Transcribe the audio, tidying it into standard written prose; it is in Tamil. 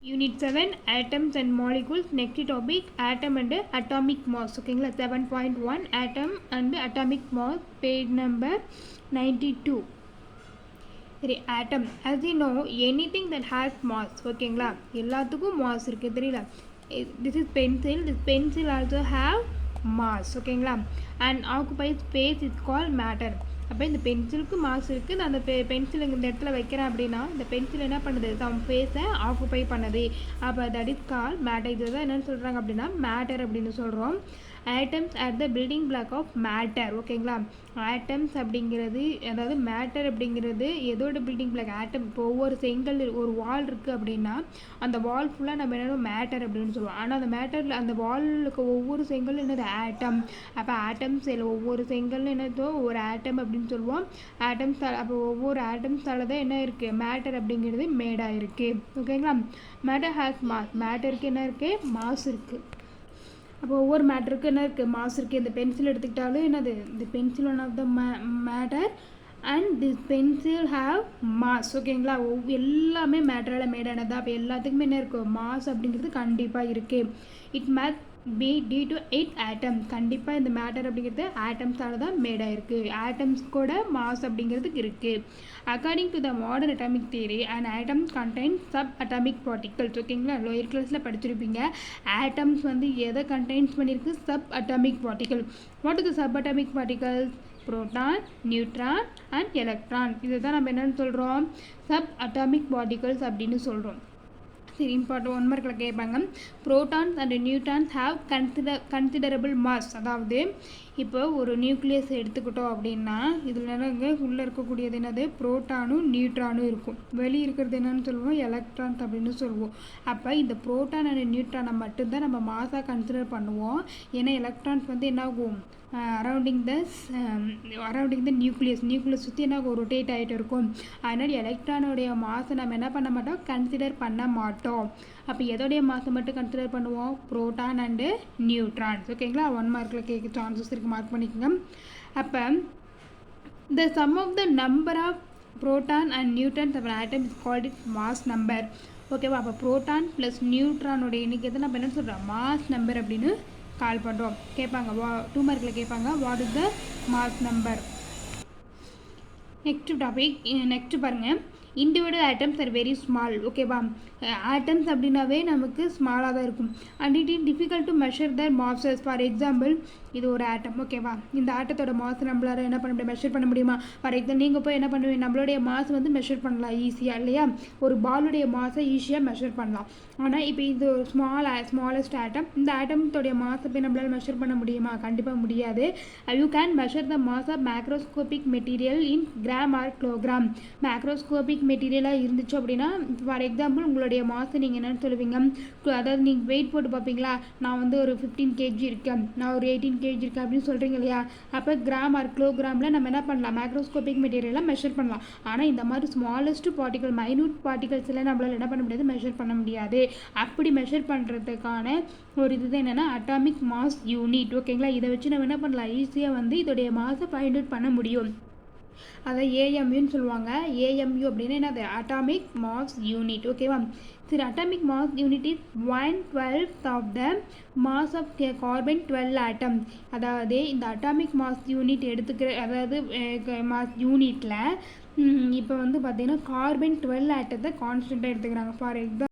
Unit 7 Atoms and Molecules. Next topic Atom and Atomic Mass. Okay, 7.1 Atom and Atomic Mass, page number 92. Atom, as you know, anything that has mass. Okay, எல்லாத்துக்கும் mass இருக்கு தெரியல. This is pencil. This pencil also have mass. Okay, and occupies space is called matter. அப்போ இந்த பென்சிலுக்கு மாஸ் இருக்குது. நான் அந்த பென்சில் இந்த இடத்துல வைக்கிறேன் அப்படின்னா இந்த பென்சில் என்ன பண்ணுது, சம் ஸ்பேஸை ஆக்குப்பை பண்ணுது. அப்போ தட் இஸ் கால் மேட்டர். இது தான் என்னென்னு சொல்கிறாங்க அப்படின்னா மேட்டர் அப்படின்னு சொல்கிறோம். Atoms are the building block of matter. ஓகேங்களா, ஆட்டம்ஸ் அப்படிங்கிறது, அதாவது மேட்டர் அப்படிங்கிறது எதோட பில்டிங் பிளாக்? ஆட்டம். இப்போ ஒவ்வொரு செங்கல் ஒரு வால் இருக்குது அப்படின்னா அந்த வால் ஃபுல்லாக நம்ம என்ன மேட்டர் அப்படின்னு சொல்லுவோம். ஆனால் அந்த மேட்டரில் அந்த வாலுக்கு ஒவ்வொரு செங்கல் என்னது ஆட்டம். அப்போ ஆட்டம்ஸ் ஒவ்வொரு செங்கல் என்னதோ ஒரு ஆட்டம் அப்படின்னு சொல்லுவோம். ஆட்டம்ஸ். அப்போ ஒவ்வொரு ஆட்டம்ஸால் தான் என்ன இருக்குது, மேட்டர் அப்படிங்கிறது மேடாக இருக்குது. ஓகேங்களா, மேட்டர் ஹேஸ் மாஸ். மேட்டருக்கு என்ன இருக்குது, மாஸ் இருக்குது. அப்போ ஒவ்வொரு மேட்டருக்கு என்ன இருக்குது, மாஸ் இருக்குது. இந்த பென்சில் எடுத்துக்கிட்டாலும் என்னது, இந்த pencil one of the matter and this pencil have mass. ஓகேங்களா, எல்லாமே மேட்டரால் மேடானது. அப்போ எல்லாத்துக்குமே என்ன இருக்கும், மாஸ் அப்படிங்கிறது கண்டிப்பாக இருக்குது. It made be due to 8 atoms. கண்டிப்பாக இந்த மேட்டர் அப்படிங்கிறது ஆட்டம்ஸால் தான் மேடாக இருக்குது. ஆட்டம்ஸ் கூட மாஸ் அப்படிங்கிறதுக்கு இருக்குது. According to the modern atomic theory and atom contain sub atomic particles. ஓகேங்களா, லோயர் கிளாஸில் படிச்சிருப்பீங்க. ஆட்டம்ஸ் வந்து எதை கண்டெயின்ஸ் பண்ணியிருக்கு, sub atomic particle. What is the sub atomic particles? Proton, neutron and electron. இதை தான் நம்ம என்னென்னு சொல்கிறோம், சப் அட்டாமிக் பார்ட்டிகல்ஸ் அப்படின்னு சொல்கிறோம். சரி, இம்பார்ட்டன் 1 மார்க்கில் கேட்பாங்க. Protons and neutrons have considerable mass. அதாவது இப்போ ஒரு நியூக்ளியஸ் எடுத்துக்கிட்டோம் அப்படின்னா இதில் என்னங்க உள்ளே இருக்கக்கூடியது என்னது, ப்ரோட்டானும் நியூட்ரானும் இருக்கும். வெளியே இருக்கிறது என்னன்னு சொல்லுவோம், எலக்ட்ரான்ஸ் அப்படின்னு சொல்லுவோம். அப்போ இந்த ப்ரோட்டான் அண்ட் நியூட்ரானை மட்டும்தான் நம்ம மாஸாக கன்சிடர் பண்ணுவோம். ஏன்னா எலக்ட்ரான்ஸ் வந்து என்ன ஆகும், அரௌண்டிங் த நியூக்ளியஸ் சுற்றி என்ன ரொட்டேட் ஆகிட்டு இருக்கும். அதனால் எலக்ட்ரானுடைய மாஸை நம்ம என்ன பண்ண மாட்டோம், கன்சிடர் பண்ண மாட்டோம். அப்போ எதோடைய மாஸை மட்டும் கன்சிடர் பண்ணுவோம், ப்ரோட்டான் அண்டு நியூட்ரான்ஸ். ஓகேங்களா, 1 மார்க்கில் கேட்க சான்சஸ் இருக்குது, மார்க் பண்ணிக்கோங்க. அப்போ the sum of the number of proton and neutrons of an atom is called its mass number. ஓகேவா, அப்போ ப்ரோட்டான் ப்ளஸ் நியூட்ரானுடைய எண்ணிக்கை தான் நம்ம என்ன சொல்கிறோம், மாஸ் நம்பர் அப்படின்னு கால் பண்ணுறோம். கேட்பாங்க 2 மார்க்கில் கேட்பாங்க, what is the mass number. Next topic, next பாருங்கள். Individual atoms are very small. ஓகேவா, ஆட்டம்ஸ் அப்படின்னாவே நமக்கு ஸ்மாலாக தான் இருக்கும். And it is difficult to measure the masses. For example, இது ஒரு ஆட்டம். ஓகேவா, இந்த ஆட்டத்தோட மாஸ் நம்மளால் என்ன பண்ண முடியும், மெஷர் பண்ண முடியுமா? ஃபார் எக்ஸாம்பிள் நீங்கள் போய் என்ன பண்ணுவீங்க, நம்மளுடைய மாஸ் வந்து மெஷர் பண்ணலாம் ஈஸியாக, இல்லையா? ஒரு பாலுடைய மாஸை ஈஸியாக மெஷர் பண்ணலாம். ஆனால் இப்போ இது ஒரு ஸ்மாலஸ்ட் ஆட்டம். இந்த ஆட்டத்தோடைய மாஸை போய் நம்மளால் மெஷர் பண்ண முடியுமா? கண்டிப்பாக முடியாது. You can measure the mass of macroscopic material in gram or kilogram. Macroscopic மெட்டீரியலாக இருந்துச்சு அப்படின்னா, ஃபார் எக்ஸாம்பிள் உங்களுடைய மாஸை நீங்கள் என்னென்னு சொல்லுவீங்க, அதாவது நீங்கள் வெயிட் போட்டு பார்ப்பீங்களா, நான் வந்து ஒரு 15 kg இருக்கேன், நான் ஒரு 18 kg இருக்கேன் அப்படின்னு சொல்கிறீங்க இல்லையா? அப்போ கிராம் ஆர் கிலோகிராமில் நம்ம என்ன பண்ணலாம், மேக்ரோஸ்கோபிக் மெட்டீரியலாக மெஷர் பண்ணலாம். ஆனால் இந்த மாதிரி ஸ்மாலஸ்ட் பார்ட்டிகல், மைனூட் பார்ட்டிகல்ஸ் எல்லாம் நம்மளால் என்ன பண்ண முடியாது, மெஷர் பண்ண முடியாது. அப்படி மெஷர் பண்ணுறதுக்கான ஒரு இதுதான் என்னென்னா அட்டாமிக் மாஸ் யூனிட். ஓகேங்களா, இதை வச்சு நம்ம என்ன பண்ணலாம், ஈஸியாக வந்து இதோடைய மாஸை ஃபைண்ட் அவுட் பண்ண முடியும். அதை ஏஎம்யூன்னு சொல்லுவாங்க. ஏஎம்யூ அப்படின்னா என்னது, அட்டாமிக் மாஸ் யூனிட். ஓகேவா, சரி, atomic mass unit is 1/12 of the mass of carbon 12 atom. அதாவது இந்த அட்டாமிக் மாஸ் யூனிட் எடுத்துக்கிற, அதாவது மாஸ் யூனிட்டில் இப்போ வந்து பார்த்தீங்கன்னா கார்பன் 12 ஆட்டத்தை கான்ஸ்டண்ட்டாக எடுத்துக்கிறாங்க. For example